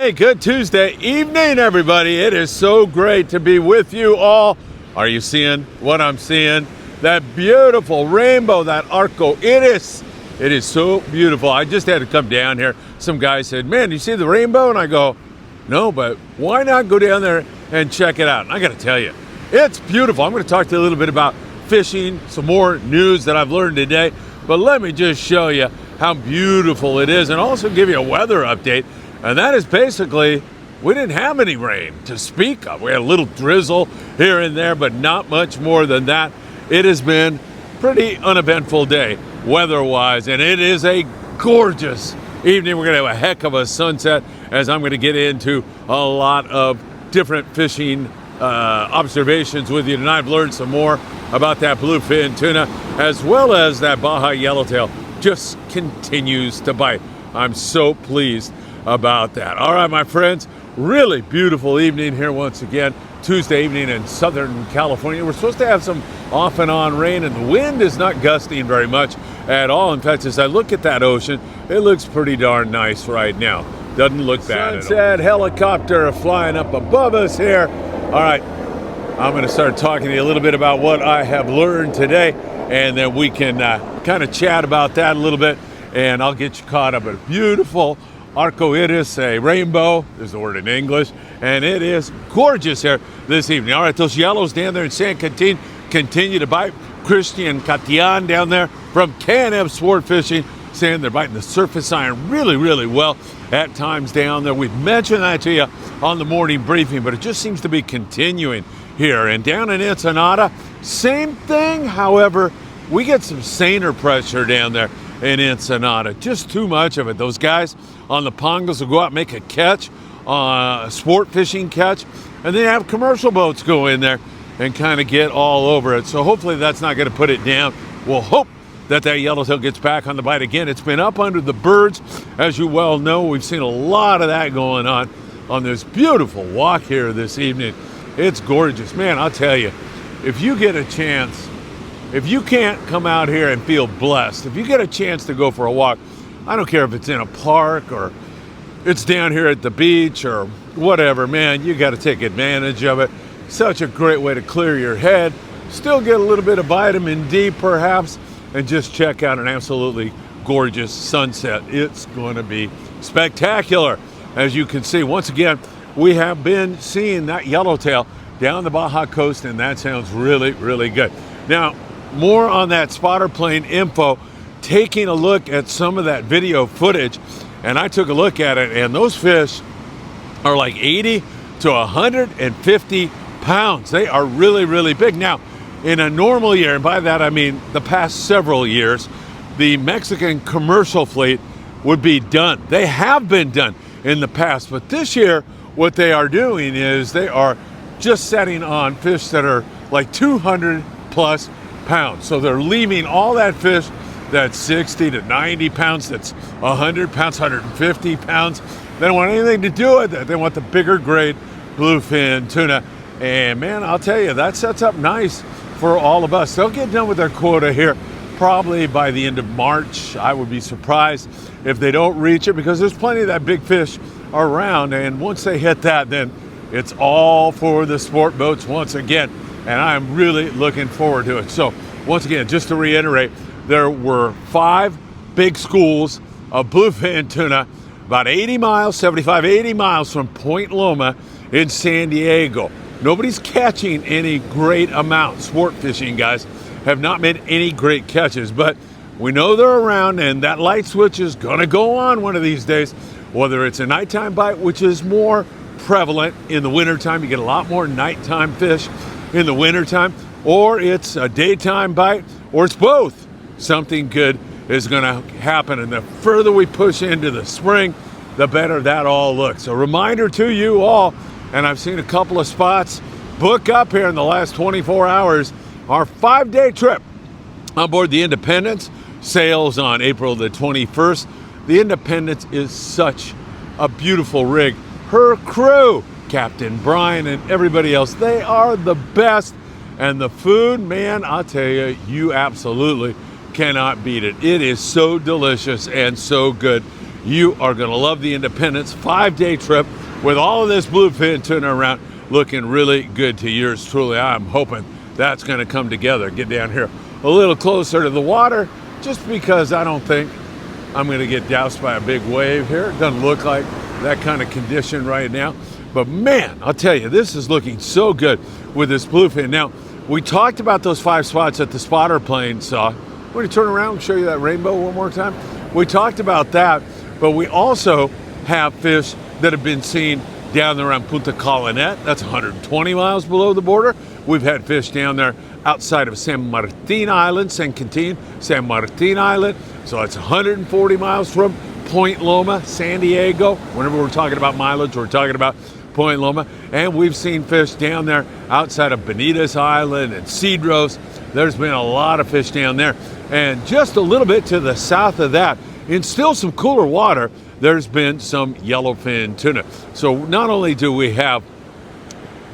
Hey, good Tuesday evening, everybody. It is so great to be with you all. Are you seeing what I'm seeing? That beautiful rainbow, that arco iris. It is so beautiful. I just had to come down here. Some guy said, man, you see the rainbow? And I go, no, but why not go down there and check it out? And I got to tell you, it's beautiful. I'm going to talk to you a little bit about fishing, some more news that I've learned today. But let me just show you how beautiful it is and also give you a weather update. And that is basically, we didn't have any rain to speak of. We had a little drizzle here and there, but not much more than that. It has been a pretty uneventful day weather-wise, and it is a gorgeous evening. We're going to have a heck of a sunset as I'm going to get into a lot of different fishing observations with you tonight. I've learned some more about that bluefin tuna, as well as that Baja yellowtail just continues to bite. I'm so pleased about that. All right, my friends, really beautiful evening here once again, Tuesday evening in Southern California. We're supposed to have some off and on rain, and the wind is not gusting very much at all. In fact, as I look at that ocean, it looks pretty darn nice right now. Doesn't look bad at all. Sunset helicopter flying up above us here. All right, I'm going to start talking to you a little bit about what I have learned today, and then we can kind of chat about that a little bit, and I'll get you caught up. A beautiful arco iris, a rainbow, is the word in English, and it is gorgeous here this evening. All right, those yellows down there in San Quintin continue to bite. Christian Catian down there from K&M Sport Fishing saying they're biting the surface iron really, really well at times down there. We've mentioned that to you on the morning briefing, but it just seems to be continuing here. And down in Ensenada, same thing. However, we get some seiner pressure down there in Ensenada. Just too much of it. Those guys on the pongos will go out and make a catch, a sport fishing catch, and then have commercial boats go in there and kind of get all over it. So hopefully that's not going to put it down. We'll hope that yellowtail gets back on the bite again. It's been up under the birds. As you well know, we've seen a lot of that going on this beautiful walk here this evening. It's gorgeous. Man, I'll tell you, if you get a chance, if you can't come out here and feel blessed, if you get a chance to go for a walk, I don't care if it's in a park or it's down here at the beach or whatever, man, you got to take advantage of it. Such a great way to clear your head, still get a little bit of vitamin D perhaps, and just check out an absolutely gorgeous sunset. It's going to be spectacular. As you can see, once again, we have been seeing that yellowtail down the Baja coast, and that sounds really, really good. Now, more on that spotter plane info, taking a look at some of that video footage, and I took a look at it, and those fish are like 80 to 150 pounds. They are really, really big. Now, in a normal year, and by that I mean the past several years, the Mexican commercial fleet would be done. They have been done in the past, but this year, what they are doing is they are just setting on fish that are like 200 plus pounds. So they're leaving all that fish that's 60 to 90 pounds, that's 100 pounds, 150 pounds. They don't want anything to do with it. They want the bigger grade bluefin tuna. And man, I'll tell you, that sets up nice for all of us. They'll get done with their quota here probably by the end of March. I would be surprised if they don't reach it, because there's plenty of that big fish around. And once they hit that, then it's all for the sport boats once again. And I'm really looking forward to it. So once again, just to reiterate, there were 5 big schools of bluefin tuna about 80 miles, 75, 80 miles from Point Loma in San Diego. Nobody's catching any great amount. Sport fishing guys have not made any great catches, but we know they're around, and that light switch is going to go on one of these days, whether it's a nighttime bite, which is more prevalent in the wintertime. You get a lot more nighttime fish in the wintertime, or it's a daytime bite, or it's both. Something good is going to happen, and the further we push into the spring, the better that all looks. A reminder to you all, and I've seen a couple of spots book up here in the last 24 hours, our 5-day trip on board the Independence sails on April the 21st. The Independence is such a beautiful rig. Her crew, Captain Brian and everybody else, they are the best. And the food, man, I'll tell you, you absolutely cannot beat it. It is so delicious and so good. You are going to love the Independence 5-day trip with all of this bluefin tuna around, looking really good to yours truly. I'm hoping that's going to come together. Get down here a little closer to the water, just because I don't think I'm going to get doused by a big wave here. It doesn't look like that kind of condition right now. But man, I'll tell you, this is looking so good with this bluefin. Now, we talked about those 5 spots that the spotter plane saw. I'm going to turn around and show you that rainbow one more time. We talked about that, but we also have fish that have been seen down there around Punta Colonet. That's 120 miles below the border. We've had fish down there outside of San Martin Island, San Quintin, San Martin Island. So that's 140 miles from Point Loma, San Diego. Whenever we're talking about mileage, we're talking about Point Loma. And we've seen fish down there outside of Benitez Island and Cedros. There's been a lot of fish down there. And just a little bit to the south of that, in still some cooler water, there's been some yellowfin tuna. So not only do we have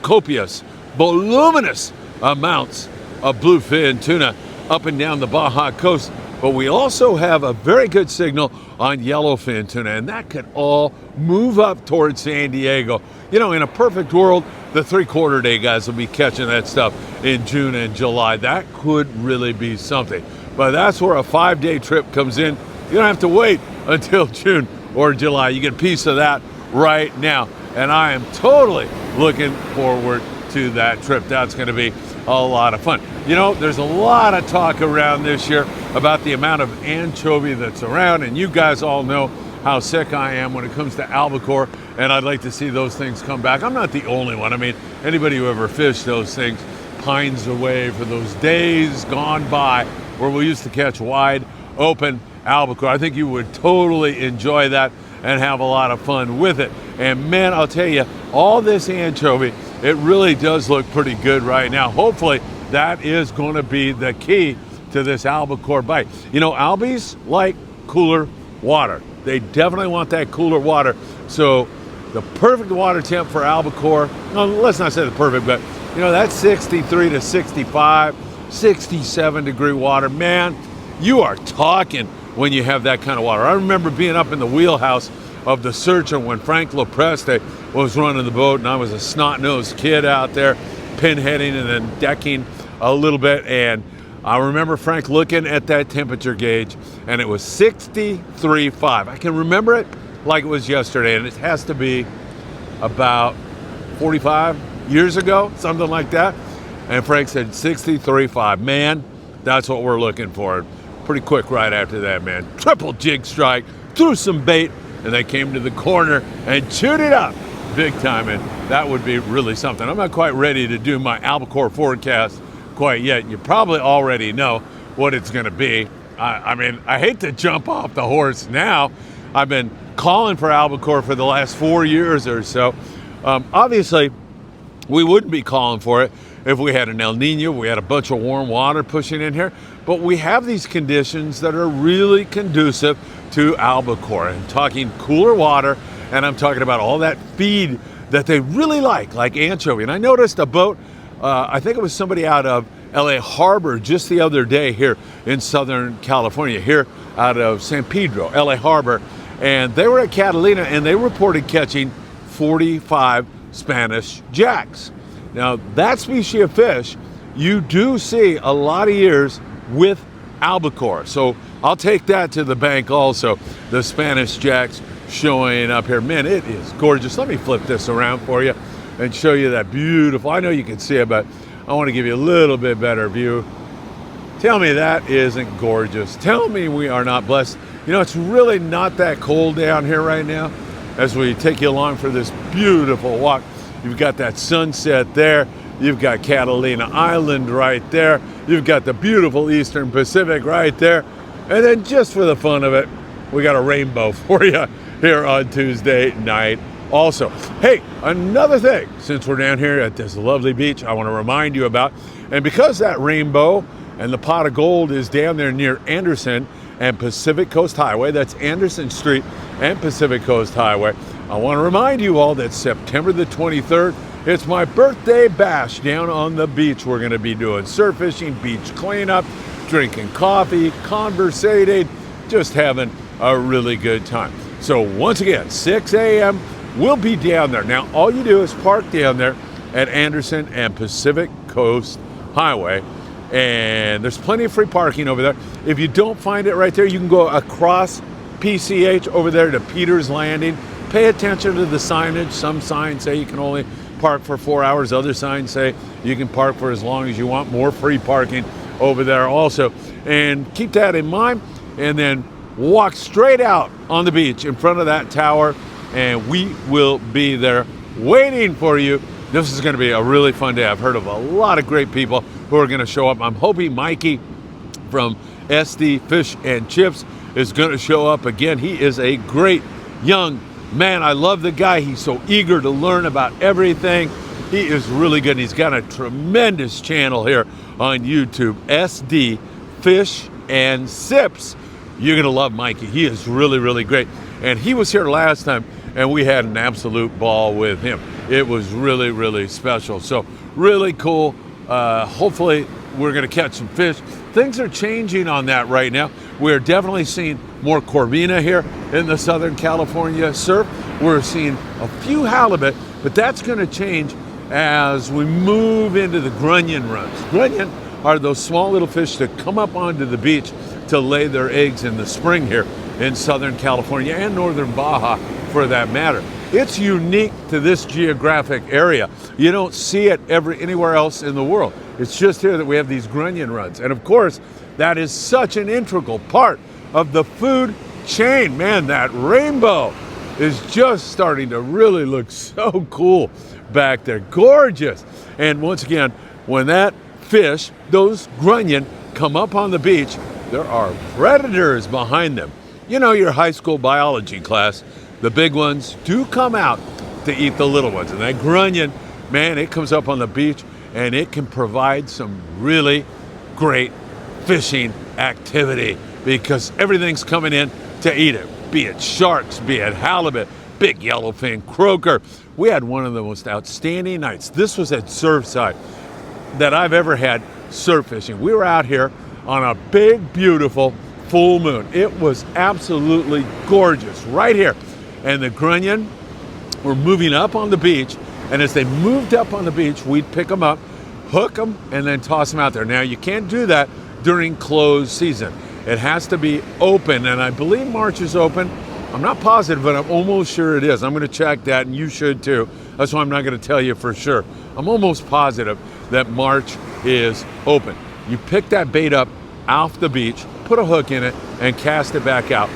copious, voluminous amounts of bluefin tuna up and down the Baja coast, but we also have a very good signal on yellowfin tuna, and that could all move up towards San Diego. You know, in a perfect world, the 3/4 day guys will be catching that stuff in June and July. That could really be something. But that's where a 5-day trip comes in. You don't have to wait until June or July. You get a piece of that right now. And I am totally looking forward to that trip. That's going to be a lot of fun. You know, there's a lot of talk around this year about the amount of anchovy that's around, and you guys all know how sick I am when it comes to albacore, and I'd like to see those things come back. I'm not the only one. I mean, anybody who ever fished those things pines away for those days gone by where we used to catch wide open albacore. I think you would totally enjoy that and have a lot of fun with it. And man, I'll tell you, all this anchovy, it really does look pretty good right now. Hopefully that is going to be the key to this albacore bite. You know, albies like cooler water. They definitely want that cooler water. So the perfect water temp for albacore, no, let's not say the perfect, but you know, that's 63 to 65, 67 degree water. Man, you are talking when you have that kind of water. I remember being up in the wheelhouse of the Searcher when Frank Lopreste was running the boat, and I was a snot-nosed kid out there pinheading and then decking a little bit. And I remember Frank looking at that temperature gauge, and it was 63.5. I can remember it like it was yesterday, and it has to be about 45 years ago, something like that. And Frank said 63.5. Man, that's what we're looking for. Pretty quick right after that, man. Triple jig strike, threw some bait, and they came to the corner and chewed it up big time, and that would be really something. I'm not quite ready to do my albacore forecast quite yet. You probably already know what it's going to be. I mean, I hate to jump off the horse now. I've been calling for albacore for the last 4 years or so. Obviously, we wouldn't be calling for it if we had an El Nino, we had a bunch of warm water pushing in here, but we have these conditions that are really conducive to albacore. I'm talking cooler water, and I'm talking about all that feed that they really like anchovy. And I noticed a boat, I think it was somebody out of LA Harbor just the other day here in Southern California, here out of San Pedro, LA Harbor, and they were at Catalina, and they reported catching 45 Spanish jacks. Now, that species of fish, you do see a lot of years with albacore. So I'll take that to the bank also. The Spanish jacks showing up here. Man, it is gorgeous. Let me flip this around for you and show you that beautiful. I know you can see it, but I want to give you a little bit better view. Tell me that isn't gorgeous. Tell me we are not blessed. You know, it's really not that cold down here right now as we take you along for this beautiful walk. You've got that sunset there. You've got Catalina Island right there. You've got the beautiful Eastern Pacific right there. And then just for the fun of it, we got a rainbow for you here on Tuesday night also. Hey, another thing, since we're down here at this lovely beach, I want to remind you about, and because that rainbow and the pot of gold is down there near Anderson and Pacific Coast Highway, that's Anderson Street and Pacific Coast Highway, I want to remind you all that September the 23rd, it's my birthday bash down on the beach. We're going to be doing surf fishing, beach cleanup, drinking coffee, conversating, just having a really good time. So once again, 6 a.m., we'll be down there. Now, all you do is park down there at Anderson and Pacific Coast Highway, and there's plenty of free parking over there. If you don't find it right there, you can go across PCH over there to Peters Landing. Pay attention to the signage. Some signs say you can only park for 4 hours. Other signs say you can park for as long as you want. More free parking over there also. And keep that in mind, and then walk straight out on the beach in front of that tower, and we will be there waiting for you. This is going to be a really fun day. I've heard of a lot of great people who are going to show up. I'm hoping Mikey from SD Fish and Chips is going to show up again. He is a great young man. I love the guy. He's so eager to learn about everything. He is really good. He's got a tremendous channel here on YouTube, SD Fish and Sips. You're going to love Mikey. He is really, really great. And he was here last time, and we had an absolute ball with him. It was really, really special. So really cool. Hopefully we're going to catch some fish. Things are changing on that right now. We're definitely seeing more corvina here in the Southern California surf. We're seeing a few halibut, but that's going to change as we move into the grunion runs. Grunion are those small little fish that come up onto the beach to lay their eggs in the spring here in Southern California and Northern Baja for that matter. It's unique to this geographic area. You don't see it anywhere else in the world. It's just here that we have these grunion runs. And of course, that is such an integral part of the food chain. Man, that rainbow is just starting to really look so cool back there. Gorgeous. And once again, when that fish, those grunion, come up on the beach, there are predators behind them. You know, your high school biology class, the big ones do come out to eat the little ones. And that grunion, man, it comes up on the beach and it can provide some really great fishing activity because everything's coming in to eat it, be it sharks, be it halibut, big yellowfin croaker. We had one of the most outstanding nights. This was at Surfside that I've ever had surf fishing. We were out here on a big, beautiful full moon. It was absolutely gorgeous right here. And the grunion were moving up on the beach, and as they moved up on the beach, we'd pick them up, hook them, and then toss them out there. Now, you can't do that during closed season. It has to be open, and I believe March is open. I'm not positive, but I'm almost sure it is. I'm going to check that, and you should too. That's why I'm not going to tell you for sure. I'm almost positive that March is open. You pick that bait up off the beach, put a hook in it, and cast it back out.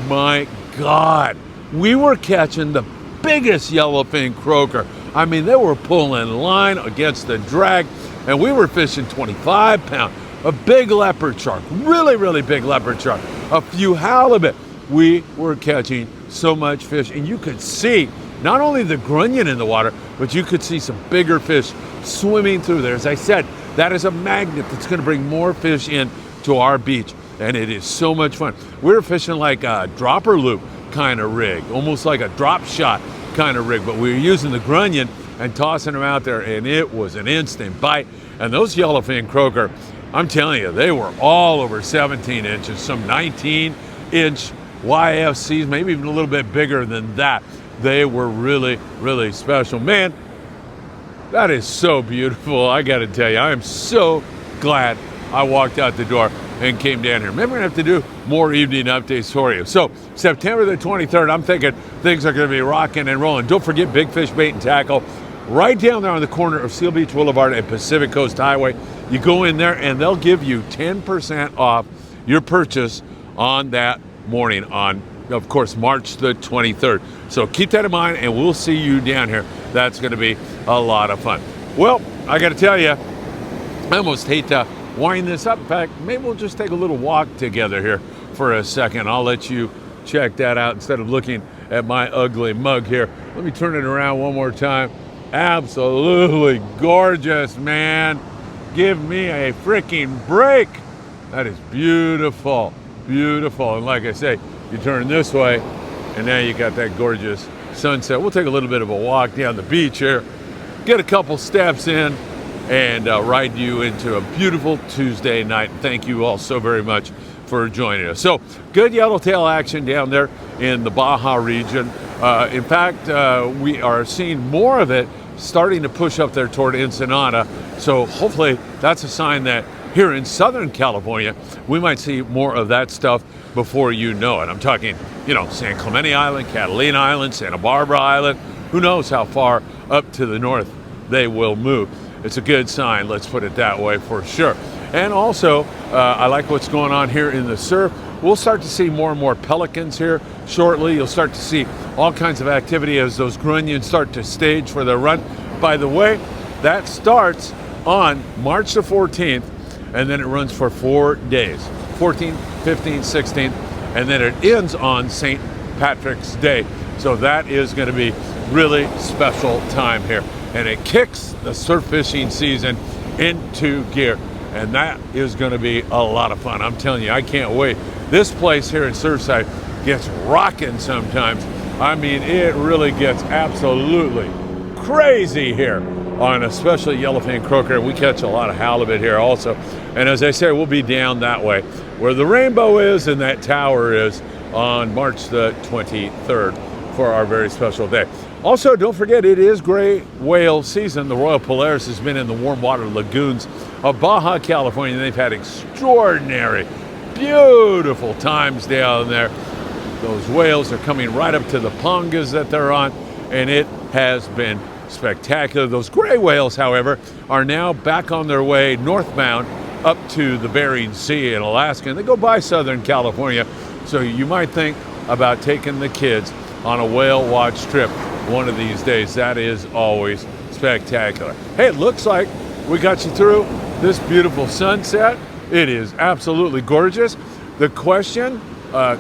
My God, we were catching the biggest yellowfin croaker. I mean, they were pulling line against the drag, and we were fishing 25-pound, a big leopard shark, really, really big leopard shark, a few halibut. We were catching so much fish, and you could see not only the grunion in the water, but you could see some bigger fish swimming through there. As I said, that is a magnet that's going to bring more fish in to our beach, and it is so much fun. We were fishing like a dropper loop kind of rig, almost like a drop shot kind of rig, but we were using the grunion and tossing them out there, and it was an instant bite. And those yellowfin croaker, I'm telling you, they were all over 17 inches, some 19-inch YFCs, maybe even a little bit bigger than that. They were really, really special. Man, that is so beautiful. I got to tell you, I am so glad I walked out the door and came down here. Maybe we're going to have to do more evening updates for you. So September the 23rd, I'm thinking things are going to be rocking and rolling. Don't forget Big Fish Bait and Tackle right down there on the corner of Seal Beach Boulevard and Pacific Coast Highway. You go in there and they'll give you 10% off your purchase on that morning on, of course, March the 23rd. So keep that in mind, and we'll see you down here. That's going to be a lot of fun. Well, I got to tell you, I almost hate to wind this up. In fact, maybe we'll just take a little walk together here for a second. I'll let you check that out instead of looking at my ugly mug here. Let me turn it around one more time. Absolutely gorgeous, man. Give me a freaking break. That is beautiful, beautiful. And like I say, you turn this way, and now you got that gorgeous sunset. We'll take a little bit of a walk down the beach here, get a couple steps in, and ride you into a beautiful Tuesday night. Thank you all so very much for joining us. So good yellowtail action down there in the Baja region. In fact, we are seeing more of it starting to push up there toward Ensenada. So hopefully that's a sign that here in Southern California, we might see more of that stuff before you know it. I'm talking, San Clemente Island, Catalina Island, Santa Barbara Island. Who knows how far up to the north they will move. It's a good sign, let's put it that way for sure. And also, I like what's going on here in the surf. We'll start to see more and more pelicans here shortly. You'll start to see all kinds of activity as those grunions start to stage for their run. By the way, that starts on March the 14th, and then it runs for 4 days, 14th, 15th, 16th, and then it ends on St. Patrick's Day. So that is going to be really special time here. And it kicks the surf fishing season into gear. And that is going to be a lot of fun. I'm telling you, I can't wait. This place here in Surfside gets rocking sometimes. I mean, it really gets absolutely crazy here on especially yellowfin croaker. We catch a lot of halibut here also. And as I say, we'll be down that way where the rainbow is and that tower is on March the 23rd for our very special day. Also, don't forget, it is gray whale season. The Royal Polaris has been in the warm water lagoons of Baja California. They've had extraordinary, beautiful times down there. Those whales are coming right up to the pongas that they're on, and it has been spectacular. Those gray whales, however, are now back on their way northbound up to the Bering Sea in Alaska, and they go by Southern California. So you might think about taking the kids on a whale watch trip one of these days. That is always spectacular. Hey, it looks like we got you through this beautiful sunset. It is absolutely gorgeous. The question,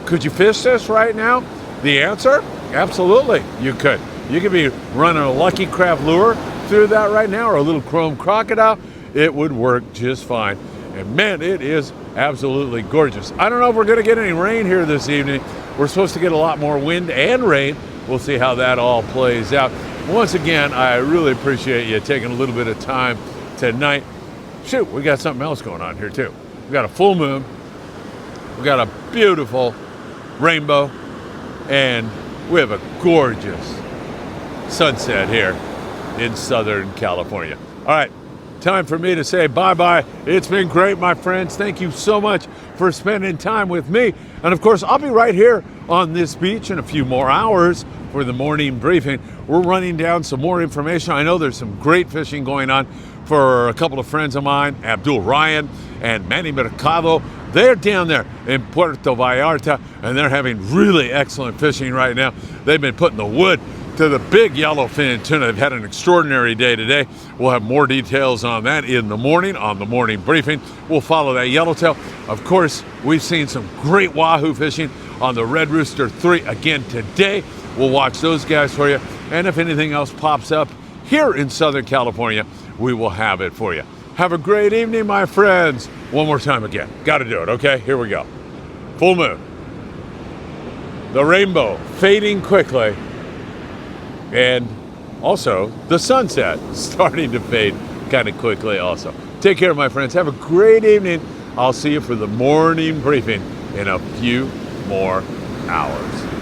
could you fish this right now? The answer, absolutely, you could. You could be running a Lucky Craft lure through that right now, or a little chrome crocodile. It would work just fine. And man, it is absolutely gorgeous. I don't know if we're going to get any rain here this evening. We're supposed to get a lot more wind and rain. We'll see how that all plays out. Once again, I really appreciate you taking a little bit of time tonight. Shoot, we got something else going on here too. We got a full moon. We got a beautiful rainbow. And we have a gorgeous sunset here in Southern California. All right, time for me to say bye-bye. It's been great, my friends. Thank you so much for spending time with me. And of course, I'll be right here on this beach in a few more hours for the morning briefing. We're running down some more information. I know there's some great fishing going on for a couple of friends of mine, Abdul Ryan and Manny Mercado. They're down there in Puerto Vallarta, and they're having really excellent fishing right now. They've been putting the wood to the big yellowfin tuna. They've had an extraordinary day today. We'll have more details on that in the morning, on the morning briefing. We'll follow that yellowtail. Of course, we've seen some great wahoo fishing on the Red Rooster 3 again today. We'll watch those guys for you. And if anything else pops up here in Southern California, we will have it for you. Have a great evening, my friends. One more time again. Got to do it, okay? Here we go. Full moon. The rainbow fading quickly. And also the sunset starting to fade kind of quickly also. Take care, my friends. Have a great evening. I'll see you for the morning briefing in a few more hours.